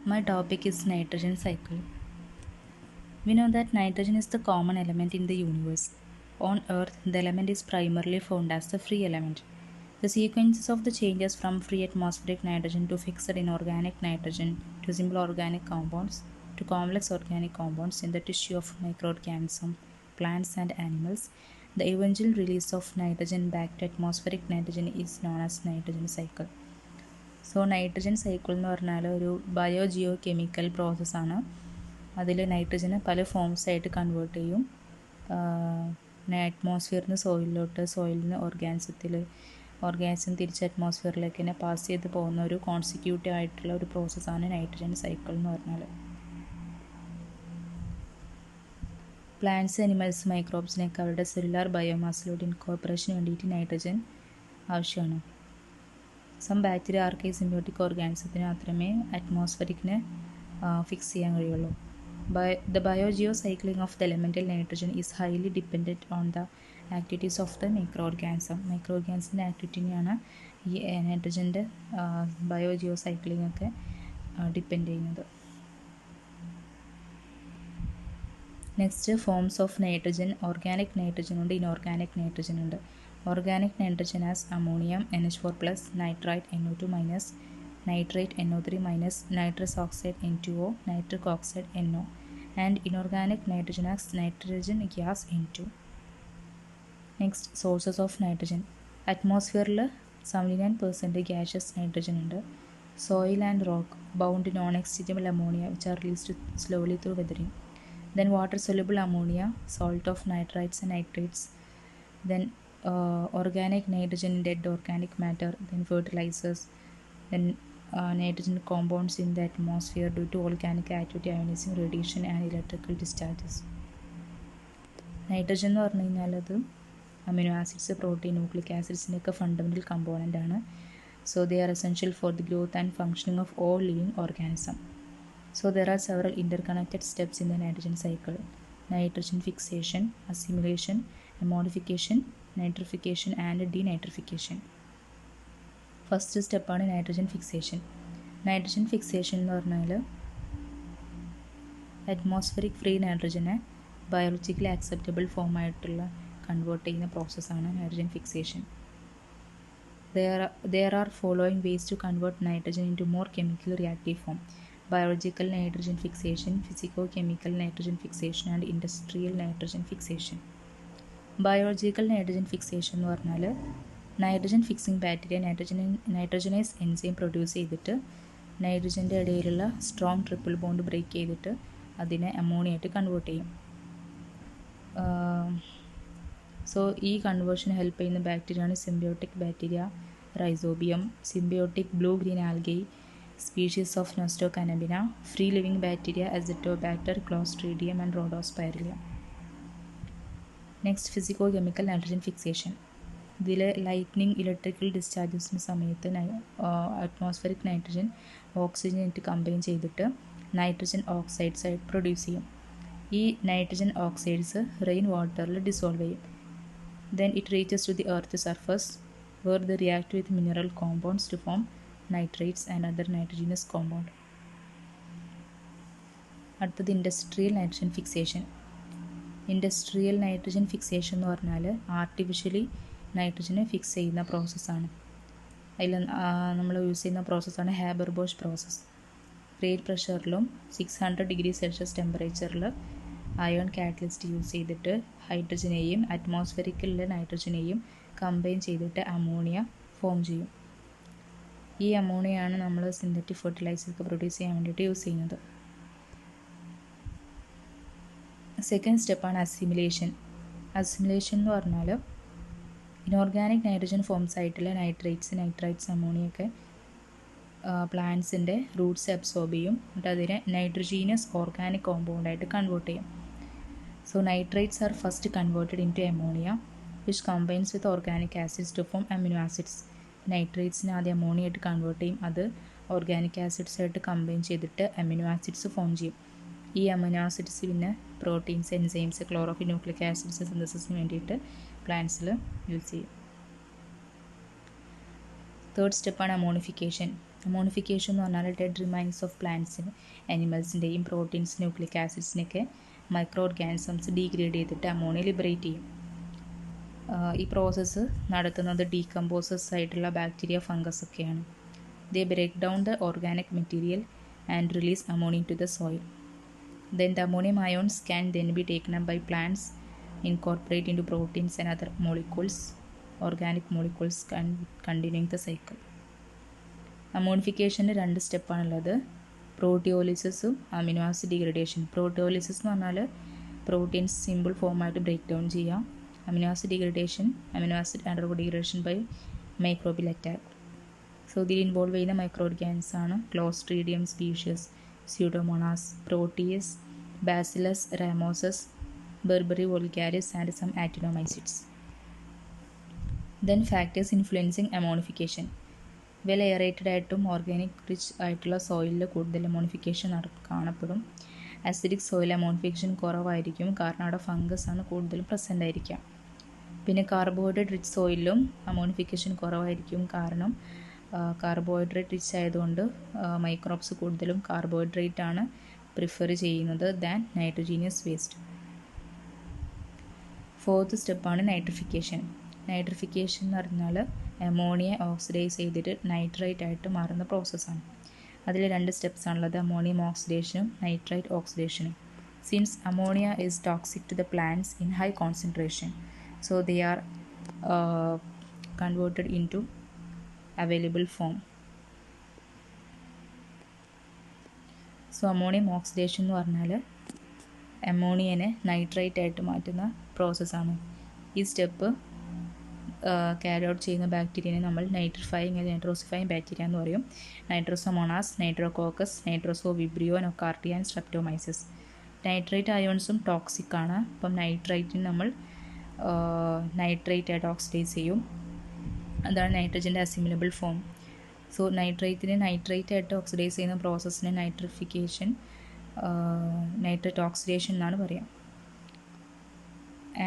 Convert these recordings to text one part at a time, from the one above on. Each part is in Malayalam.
My topic is nitrogen cycle. We know that nitrogen is the common element in the universe. On Earth, the element is primarily found as the free element. The sequences of the changes from free atmospheric nitrogen to fixed inorganic nitrogen to simple organic compounds to complex organic compounds in the tissue of microorganisms, plants, and animals, the eventual release of nitrogen back to atmospheric nitrogen is known as nitrogen cycle. So nitrogen cycle എന്ന് പറഞ്ഞാൽ ഒരു ബയോ ജിയോ കെമിക്കൽ പ്രോസസ്സാണ്. അതിൽ നൈട്രജനെ പല ഫോംസ് ആയിട്ട് കൺവേർട്ട് ചെയ്യും. അറ്റ്മോസ്ഫിയറിൽ നിന്ന് സോയിലിലോട്ട്, സോയിലിൽ നിന്ന് ഓർഗാനിസം തിരിച്ച് അറ്റ്മോസ്ഫിയറിലേക്ക് തന്നെ പാസ് ചെയ്ത് പോകുന്ന ഒരു കോൺസിക്യൂട്ടീവ് ആയിട്ടുള്ള ഒരു പ്രോസസ്സാണ് നൈട്രജൻ സൈക്കിൾ എന്ന് പറഞ്ഞാൽ. പ്ലാന്റ്സ്, അനിമൽസ്, മൈക്രോബ്സിനൊക്കെ അവരുടെ സെല്ലുലാർ ബയോമാസിലോട്ട് ഇൻകോർപ്പറേഷന് വേണ്ടിയിട്ട് നൈട്രജൻ ആവശ്യമാണ്. സം ബാക്ടീരിയ ആർക്കൈ സിംബയോട്ടിക് ഓർഗാനിസത്തിന് മാത്രമേ അറ്റ്മോസ്ഫറിക്കിനെ ഫിക്സ് ചെയ്യാൻ കഴിയുള്ളൂ. The biogeo cycling of the elemental nitrogen is highly dependent on the activities of the micro ഓർഗാനിസിൻ്റെ ആക്ടിവിറ്റിനെയാണ് ഈ നൈട്രജൻ്റെ ബയോജിയോ സൈക്ലിംഗ് ഒക്കെ ഡിപ്പെൻഡ് ചെയ്യുന്നത്. Next, forms of nitrogen. Organic nitrogen ഉണ്ട്, ഇനോർഗാനിക് നൈട്രജൻ ഉണ്ട്. Organic nitrogen as ammonium NH4 plus, nitrite NO2 minus, nitrate NO3 minus, nitrous oxide N2O, nitric oxide NO, and inorganic nitrogen as nitrogen gas N2. Next, sources of nitrogen. Atmosphere 79% gaseous nitrogen ഉണ്ട്. Soil and rock bound non-exchangeable ammonia which are released slowly through weathering. Then water soluble ammonia, salt of nitrites and nitrates. Then organic nitrogen in dead organic matter, then fertilizers, then nitrogen compounds in the atmosphere due to volcanic activity, ionizing radiation and electrical discharges. Nitrogen എന്ന് പറഞ്ഞു കഴിഞ്ഞാൽ അത് അമിനോ ആസിഡ്സ്, പ്രോട്ടീൻ, ന്യൂക്ലിക് ആസിഡ്സിൻ്റെയൊക്കെ ഫണ്ടമെൻ്റൽ കമ്പോണൻ്റ് ആണ്. So they are essential for the growth and functioning of all living organism. So there are several interconnected steps in the nitrogen cycle. Nitrogen fixation, assimilation, ammonification, nitrification and denitrification. First സ്റ്റെപ്പാണ് നൈട്രജൻ ഫിക്സേഷൻ. നൈട്രജൻ ഫിക്സേഷൻ എന്ന് പറഞ്ഞാൽ അറ്റ്മോസ്ഫറിക് ഫ്രീ നൈട്രജനെ ബയോളജിക്കലി ആക്സെപ്റ്റബിൾ ഫോമായിട്ടുള്ള കൺവേർട്ട് ചെയ്യുന്ന പ്രോസസ്സാണ് nitrogen fixation. There are following ways to convert nitrogen into more chemically reactive form: biological nitrogen fixation, physicochemical nitrogen fixation and industrial nitrogen fixation. Biological nitrogen fixation എന്ന് പറഞ്ഞാൽ nitrogen fixing bacteria nitrogenase enzyme produce ചെയ്തിട്ട് നൈട്രജൻ്റെ ഇടയിലുള്ള സ്ട്രോങ് ട്രിപ്പിൾ ബോണ്ട് ബ്രേക്ക് ചെയ്തിട്ട് അതിനെ അമോണിയായിട്ട് കൺവേർട്ട് ചെയ്യും. സോ ഈ കൺവേർഷന് ഹെൽപ്പ് ചെയ്യുന്ന ബാക്ടീരിയയാണ് symbiotic bacteria, rhizobium, symbiotic blue green algae, species of nostoc anabaena, free living bacteria, azotobacter, clostridium and rhodospirillum. Next, physico chemical nitrogen fixation. ഇതിൽ ലൈറ്റ്നിങ്, ഇലക്ട്രിക്കൽ ഡിസ്ചാർജസിന് സമയത്ത് അറ്റ്മോസ്ഫറിക് നൈട്രജൻ ഓക്സിജനായിട്ട് കമ്പൈൻ ചെയ്തിട്ട് നൈട്രജൻ ഓക്സൈഡ്സ് ആയിട്ട് പ്രൊഡ്യൂസ് ചെയ്യും. ഈ നൈട്രജൻ ഓക്സൈഡ്സ് റെയിൻ വാട്ടറിൽ ഡിസോൾവ് ചെയ്യും. Then it reaches to the earth surface where the react with mineral compounds to form nitrates and other nitrogenous compound. അടുത്തത് industrial nitrogen fixation. Industrial nitrogen fixation എന്ന് പറഞ്ഞാൽ ആർട്ടിഫിഷ്യലി നൈട്രജനെ ഫിക്സ് ചെയ്യുന്ന പ്രോസസ്സാണ്. അതിൽ നമ്മൾ യൂസ് ചെയ്യുന്ന പ്രോസസ്സാണ് ഹാബർ-ബോഷ് പ്രോസസ്സ്. ഗ്രേറ്റ് പ്രഷറിലും 600 ഡിഗ്രി സെൽഷ്യസ് ടെമ്പറേച്ചറിൽ അയോൺ കാറ്റലിസ്റ്റ് യൂസ് ചെയ്തിട്ട് ഹൈഡ്രജനെയും അറ്റ്മോസ്ഫറിക്കിലെ നൈട്രജനെയും കമ്പൈൻ ചെയ്തിട്ട് അമോണിയ ഫോം ചെയ്യും. ഈ അമോണിയയാണ് നമ്മൾ സിന്തറ്റിക് ഫെർട്ടിലൈസർക്ക് പ്രൊഡ്യൂസ് ചെയ്യാൻ വേണ്ടിയിട്ട് യൂസ് ചെയ്യുന്നത്. സെക്കൻഡ് സ്റ്റെപ്പാണ് അസിമുലേഷൻ. അസിമുലേഷൻ എന്ന് പറഞ്ഞാൽ ഇനോർഗാനിക് നൈട്രജൻ ഫോംസ് ആയിട്ടുള്ള നൈട്രൈറ്റ്സ്, അമോണിയൊക്കെ പ്ലാന്റ്സിൻ്റെ റൂട്ട്സ് അബ്സോർബ് ചെയ്യും. എന്നിട്ട് അതിനെ നൈട്രജീനസ് ഓർഗാനിക് കോമ്പൗണ്ടായിട്ട് കൺവേർട്ട് ചെയ്യും. So nitrites are first converted into ammonia which combines with organic acids to form amino acids. നൈട്രൈറ്റ്സിനെ ആദ്യം അമോണിയായിട്ട് കൺവേർട്ട് ചെയ്യും. അത് ഓർഗാനിക് ആസിഡ്സ് ആയിട്ട് കമ്പൈൻ ചെയ്തിട്ട് അമിനോ ആസിഡ്സ് ഫോം ചെയ്യും. ഈ അമിനോ ആസിഡ്സ് പിന്നെ proteins, enzymes, chlorophyll, nucleic acids സിന്തസിസിന് വേണ്ടിയിട്ട് പ്ലാന്റ്സിൽ യൂസ് ചെയ്യും. തേർഡ് സ്റ്റെപ്പാണ് അമോണിഫിക്കേഷൻ. അമോണിഫിക്കേഷൻ എന്ന് പറഞ്ഞാൽ ഡെഡ് റിമൈൻസ് ഓഫ് പ്ലാന്റ്സിന് ആനിമൽസിൻ്റെയും പ്രോട്ടീൻസ് ന്യൂക്ലിക് ആസിഡ്സിനൊക്കെ മൈക്രോ ഓർഗാനിസംസ് ഡീഗ്രേഡ് ചെയ്തിട്ട് അമോണിയ ലിബറേറ്റ് ചെയ്യും. ഈ പ്രോസസ്സ് നടത്തുന്നത് ഡീകമ്പോസേഴ്സ് ആയിട്ടുള്ള ബാക്ടീരിയ, ഫംഗസ് ഒക്കെയാണ്. They break down the organic material and release ammonia to the soil. Then the ammonium ions can then be taken up by plants, incorporate into proteins and other molecules, organic molecules, continuing the cycle. അമോണിഫിക്കേഷന് 2 സ്റ്റെപ്പാണുള്ളത്. പ്രോട്ടിയോളിസിസും അമിനോ ആസിഡ് ഡീഗ്രഡേഷൻ. പ്രോട്ടിയോളിസിസ് എന്ന് പറഞ്ഞാൽ പ്രോട്ടീൻസ് സിമ്പിൾ ഫോമായിട്ട് ബ്രേക്ക് ഡൗൺ ചെയ്യാം. Amino acid degradation, amino acid undergo degradation by microbial attack. So ഇതിൽ ഇൻവോൾവ് ചെയ്യുന്ന മൈക്രോ ഓർഗാനിസ് ആണ് clostridium species, pseudomonas, proteus, bacillus ramosus, ബെർബറി vulgaris and some actinomycetes. Then factors influencing ammonification. Well aerated ആയിട്ടും ഓർഗാനിക് റിച്ച് ആയിട്ടുള്ള സോയിലിൽ കൂടുതൽ അമോണിഫിക്കേഷൻ കാണപ്പെടും. അസിഡിക് സോയിൽ അമോണിഫിക്കേഷൻ കുറവായിരിക്കും, കാരണം അവിടെ ഫംഗസ് ആണ് കൂടുതലും പ്രസൻ്റ് ആയിരിക്കുക. പിന്നെ കാർബോഹൈഡ്രേറ്റ് റിച്ച് സോയിലും അമോണിഫിക്കേഷൻ കുറവായിരിക്കും, കാരണം കാർബോഹൈഡ്രേറ്റ് റിച്ച് ആയതുകൊണ്ട് മൈക്രോബ്സ് കൂടുതലും കാർബോഹൈഡ്രേറ്റ് ആണ് പ്രിഫർ ചെയ്യുന്നത് ദാൻ നൈട്രോജീനിയസ് വേസ്റ്റ്. 4th സ്റ്റെപ്പാണ് നൈട്രിഫിക്കേഷൻ. നൈട്രിഫിക്കേഷൻ എന്ന് പറഞ്ഞാൽ അമോണിയ ഓക്സിഡൈസ് ചെയ്തിട്ട് നൈട്രൈറ്റ് ആയിട്ട് മാറുന്ന പ്രോസസ്സാണ്. അതിൽ 2 സ്റ്റെപ്സ് ആണുള്ളത്, അമോണിയം ഓക്സിഡേഷനും നൈട്രൈറ്റ് ഓക്സിഡേഷനും. Since ammonia is toxic to the plants in high concentration, so they are converted into available form. So ammonium oxidation എന്ന് പറഞ്ഞാൽ അമോണിയനെ നൈട്രൈറ്റ് ആയിട്ട് മാറ്റുന്ന പ്രോസസ്സാണ്. ഈ സ്റ്റെപ്പ് ക്യാരി ഔട്ട് ചെയ്യുന്ന ബാക്ടീരിയനെ നമ്മൾ നൈട്രോസിഫൈങ് ബാക്ടീരിയ എന്ന് പറയും. Nitrosomonas, nitrococcus, nitrosovibrio, nocardia and streptomyces. Nitrate അയോൺസും ടോക്സിക് ആണ്. അപ്പം നൈട്രൈറ്റിന് നമ്മൾ നൈട്രേറ്റ് ആയിട്ട് ഓക്സിഡൈസ് ചെയ്യും. അതാണ് നൈട്രജൻ്റെ അസിമിലബിൾ ഫോം. സോ നൈട്രേറ്റിനെ നൈട്രേറ്റ് ആയിട്ട് ഓക്സിഡൈസ് ചെയ്യുന്ന പ്രോസസ്സിനെ നൈട്രിഫിക്കേഷൻ, നൈട്രേറ്റ് ഓക്സിഡേഷൻ എന്നാണ് പറയുക.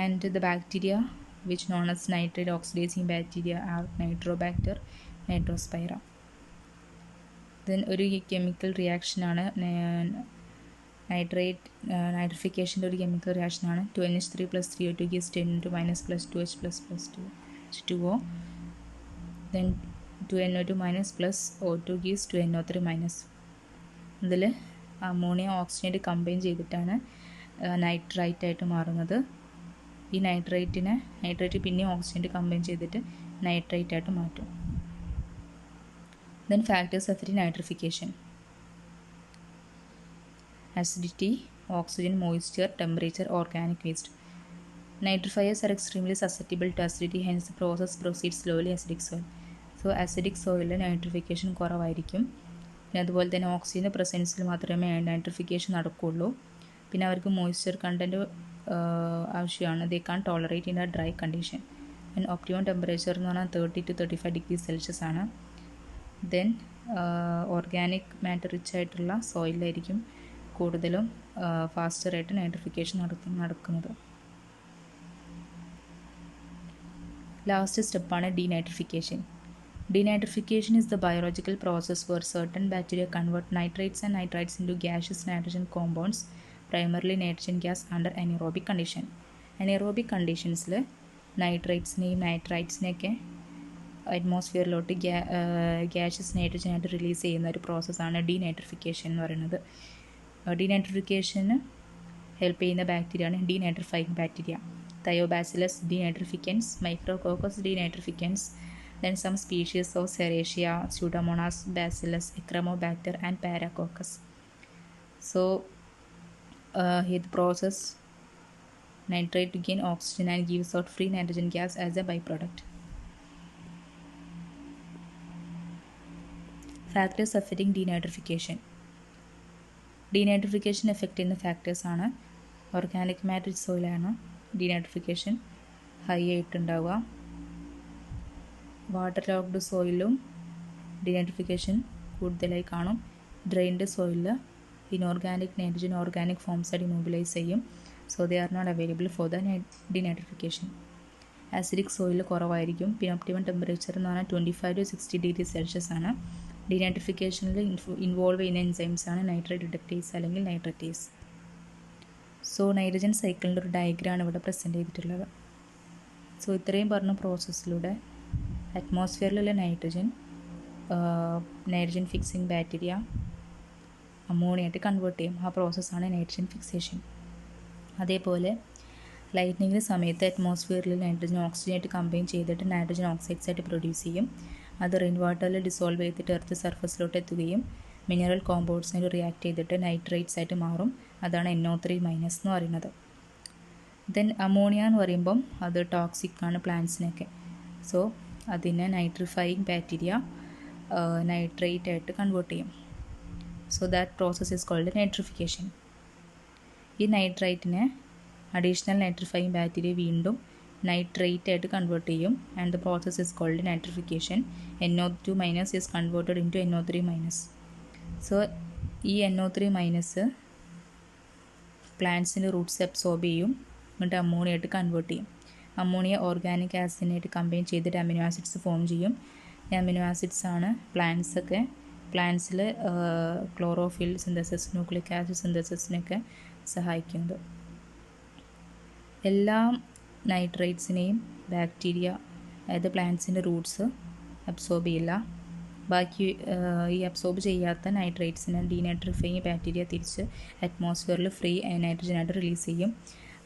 And the bacteria which known as nitrate oxidising bacteria are nitrobacter, nitrospira. Then ഒരു കെമിക്കൽ റിയാക്ഷനാണ് നൈട്രിഫിക്കേഷൻ്റെ ഒരു കെമിക്കൽ റിയാക്ഷനാണ് 2NH3 + 3O2 gives 10⁻² + 2H++2 2O. then 2NO2- plus O2 gives 2NO3-. ഇതിൽ അമോണിയ ഓക്സിജനായിട്ട് കമ്പൈൻ ചെയ്തിട്ടാണ് നൈട്രൈറ്റ് ആയിട്ട് മാറുന്നത്. ഈ നൈട്രേറ്റ് പിന്നെയും ഓക്സിജനായിട്ട് കമ്പൈൻ ചെയ്തിട്ട് നൈട്രൈറ്റ് ആയിട്ട് മാറ്റും. Then factors affecting nitrification. acidity, oxygen, moisture, temperature, organic waste. Nitrifiers are extremely susceptible to acidity, hence the process proceeds slowly. Acidic soil. So acidic soil nitrification കുറവായിരിക്കും. പിന്നെ അതുപോലെ തന്നെ ഓക്സിജൻ്റെ പ്രസൻസിൽ മാത്രമേ നൈട്രിഫിക്കേഷൻ നടക്കുകയുള്ളൂ. പിന്നെ അവർക്ക് മോയ്സ്ചർ കണ്ടൻറ്റ് ആവശ്യമാണ്. They can't tolerate in a dry condition. Then optimum temperature എന്ന് പറഞ്ഞാൽ 30 to 35 degrees Celsius ആണ്. ദെൻ ഓർഗാനിക് മാറ്റർ റിച്ച് ആയിട്ടുള്ള സോയിലായിരിക്കും കൂടുതലും ഫാസ്റ്ററായിട്ട് നൈട്രിഫിക്കേഷൻ നടക്കുന്നത്. ലാസ്റ്റ് സ്റ്റെപ്പാണ് denitrification. Denitrification is the biological process where certain bacteria convert nitrates and nitrites into gaseous nitrogen compounds, primarily nitrogen gas, under anaerobic condition. Anaerobic conditions നൈട്രേറ്റ്സിനെയും നൈട്രൈറ്റ്സിനെയൊക്കെ അറ്റ്മോസ്ഫിയറിലോട്ട് ഗ്യാഷ്യസ് നൈട്രജൻ ആയിട്ട് റിലീസ് ചെയ്യുന്ന ഒരു പ്രോസസ്സാണ് ഡീനൈട്രിഫിക്കേഷൻ എന്ന് പറയുന്നത്. ഡീനൈട്രിഫിക്കേഷന് ഹെൽപ്പ് ചെയ്യുന്ന ബാക്ടീരിയയാണ് denitrifying bacteria. Thiobacillus denitrificans, micrococcus denitrificans, then some species of Serratia, Pseudomonas, Bacillus, Echromobacter and Paracoccus. So here the process nitrate to gain oxygen and gives out free nitrogen gas as a byproduct. Factors affecting denitrification. Denitrification affect in the factors ആണ് organic matter soil ആണ് denitrification high ആയിട്ടുണ്ടാവുക. വാട്ടർ ലോക്ക്ഡ് സോയിലും ഡീനൈട്രിഫിക്കേഷൻ കൂടുതലായി കാണും. ഡ്രെയിൻഡ് സോയിലിൽ ഇൻഓർഗാനിക് നൈട്രജൻ ഓർഗാനിക് ഫോംസ് ആയിട്ട് ഇമോബിലൈസ് ചെയ്യും. So they are not available for the denitrification. Acidic soil കുറവായിരിക്കും. പിന്നെ ഒപ്റ്റിമം ടെമ്പറേച്ചർ എന്ന് പറഞ്ഞാൽ 25 to 60 degrees Celsius ആണ്. ഡീനൈട്രിഫിക്കേഷനിൽ ഇൻവോൾവ് ചെയ്യുന്ന എൻസൈംസാണ് നൈട്രേറ്റ് ഡിറ്റക്ടേസ് അല്ലെങ്കിൽ നൈട്രറ്റേസ്. സോ നൈട്രജൻ സൈക്കിളിൻ്റെ ഒരു ഡയഗ്രാമാണ് ഇവിടെ പ്രസൻറ്റ് ചെയ്തിട്ടുള്ളത്. സോ ഇത്രയും പറഞ്ഞ പ്രോസസ്സിലൂടെ അറ്റ്മോസ്ഫിയറിലുള്ള നൈട്രജൻ ഫിക്സിങ് ബാക്ടീരിയ അമോണിയായിട്ട് കൺവേർട്ട് ചെയ്യും. ആ പ്രോസസ്സാണ് നൈട്രജൻ ഫിക്സേഷൻ. അതേപോലെ ലൈറ്റ്നിങ്ങിൻ്റെ സമയത്ത് അറ്റ്മോസ്ഫിയറിൽ നൈട്രജൻ ഓക്സിജനായിട്ട് കമ്പൈൻ ചെയ്തിട്ട് നൈട്രജൻ ഓക്സൈഡ്സ് ആയിട്ട് പ്രൊഡ്യൂസ് ചെയ്യും. അത് റെയിൻ വാട്ടറിൽ ഡിസോൾവ് ചെയ്തിട്ട് എർത്ത് സർഫസിലോട്ട് എത്തുകയും മിനറൽ കോമ്പൗണ്ട്സിനായിട്ട് റിയാക്ട് ചെയ്തിട്ട് നൈട്രേറ്റ്സ് ആയിട്ട് മാറും. അതാണ് NO3- എന്ന് പറയുന്നത്. ദെൻ അമോണിയ എന്ന് പറയുമ്പം അത് ടോക്സിക് ആണ് പ്ലാന്റ്സിനൊക്കെ. സോ അതിനെ നൈട്രിഫൈയിങ് ബാക്ടീരിയ നൈട്രേറ്റ് ആയിട്ട് കൺവേർട്ട് ചെയ്യും. So that process is called nitrification. ഈ നൈട്രൈറ്റിനെ അഡീഷണൽ നൈട്രിഫൈയിങ് ബാക്ടീരിയ വീണ്ടും നൈട്രേറ്റ് ആയിട്ട് കൺവേർട്ട് ചെയ്യും. And the process is called nitrification. NO2- is converted into NO3-. So ഈ NO3- പ്ലാന്റ്സിൻ്റെ റൂട്ട്സ് അബ്സോർബ് ചെയ്യും, എന്നിട്ട് അമോണിയ ആയിട്ട് കൺവേർട്ട് ചെയ്യും. അമോണിയ ഓർഗാനിക് ആസിഡിനായിട്ട് കമ്പൈൻ ചെയ്തിട്ട് അമിനോ ആസിഡ്സ് ഫോം ചെയ്യും. ഈ അമിനോ ആസിഡ്സ് ആണ് പ്ലാന്റ്സിൽ ക്ലോറോഫിൽ സിന്തസിസ്, ന്യൂക്ലിക് ആസിഡ് സിന്തസിസിനൊക്കെ സഹായിക്കുന്നത്. എല്ലാ നൈട്രേറ്റ്സിനെയും ബാക്ടീരിയ, അതായത് പ്ലാന്റ്സിൻ്റെ റൂട്ട്സ് അബ്സോർബ് ചെയ്യില്ല. ബാക്കി ഈ അബ്സോർബ് ചെയ്യാത്ത നൈട്രേറ്റ്സിനെ ഡീനൈട്രിഫൈയിങ് ബാക്ടീരിയ തിരിച്ച് അറ്റ്മോസ്ഫിയറിൽ ഫ്രീ നൈട്രജനായിട്ട് റിലീസ് ചെയ്യും.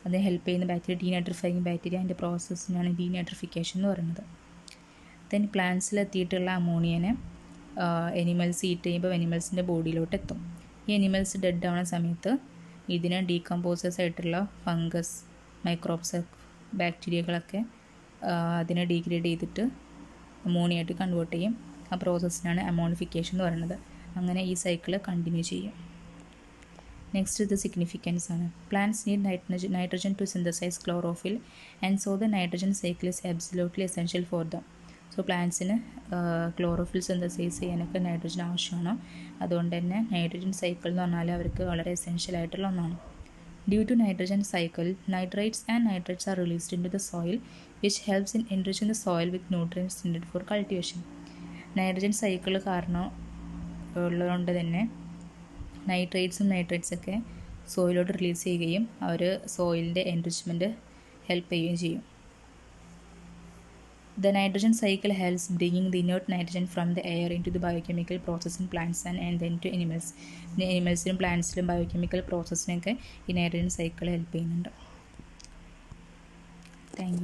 അതിന് ഹെൽപ്പ് ചെയ്യുന്ന ബാക്ടീരിയ ഡീനൈട്രിഫൈയിങ് ബാക്ടീരിയ. അതിൻ്റെ പ്രോസസ്സിനാണ് ഡീനൈട്രിഫിക്കേഷൻ എന്ന് പറയുന്നത്. ദെൻ പ്ലാന്റ്സിലെത്തിയിട്ടുള്ള അമോണിയനെ എനിമൽസ് ഈറ്റ് ചെയ്യുമ്പോൾ എനിമൽസിൻ്റെ ബോഡിയിലോട്ട് എത്തും. ഈ എനിമൽസ് ഡെഡ് ആവുന്ന സമയത്ത് ഇതിനെ ഡീകമ്പോസേഴ്സ് ആയിട്ടുള്ള ഫംഗസ്, മൈക്രോബ്സ്, ബാക്ടീരിയകളൊക്കെ അതിനെ ഡീഗ്രേഡ് ചെയ്തിട്ട് അമോണിയായിട്ട് കൺവേർട്ട് ചെയ്യും. ആ പ്രോസസ്സിനാണ് അമോണിഫിക്കേഷൻ എന്ന് പറയുന്നത്. അങ്ങനെ ഈ സൈക്കിൾ കണ്ടിന്യൂ ചെയ്യും. നെക്സ്റ്റ് ഇത് സിഗ്നിഫിക്കൻസ് ആണ്. Plants need nitrogen to synthesise chlorophyll and so the nitrogen cycle is absolutely essential for them. So പ്ലാന്റ്സിന് ക്ലോറോഫിൽ സിന്തസൈസ് ചെയ്യാനൊക്കെ നൈട്രജൻ ആവശ്യമാണ്. അതുകൊണ്ട് തന്നെ നൈട്രജൻ സൈക്കിൾ എന്ന് പറഞ്ഞാൽ അവർക്ക് വളരെ എസെൻഷ്യൽ ആയിട്ടുള്ള ഒന്നാണ്. Due to nitrogen cycle, nitrates and nitrates are released into the soil, which helps in enriching the soil with nutrients needed for cultivation. Nitrogen cycle കാരണം ഉള്ളതുകൊണ്ട് തന്നെ നൈട്രേറ്റ്സൊക്കെ സോയിലോട്ട് റിലീസ് ചെയ്യുകയും അവർ സോയിലിൻ്റെ എൻറിച്ച്മെൻറ്റ് ഹെൽപ്പ് ചെയ്യുകയും ചെയ്യും. The nitrogen cycle helps bringing the inert nitrogen from the air into the biochemical process in plants and then to animals. Animalസിലും പ്ലാന്റ്സിലും ബയോകെമിക്കൽ പ്രോസസ്സിനൊക്കെ ഈ നൈട്രജൻ സൈക്കിൾ ഹെൽപ്പ് ചെയ്യുന്നുണ്ട്. Thank U.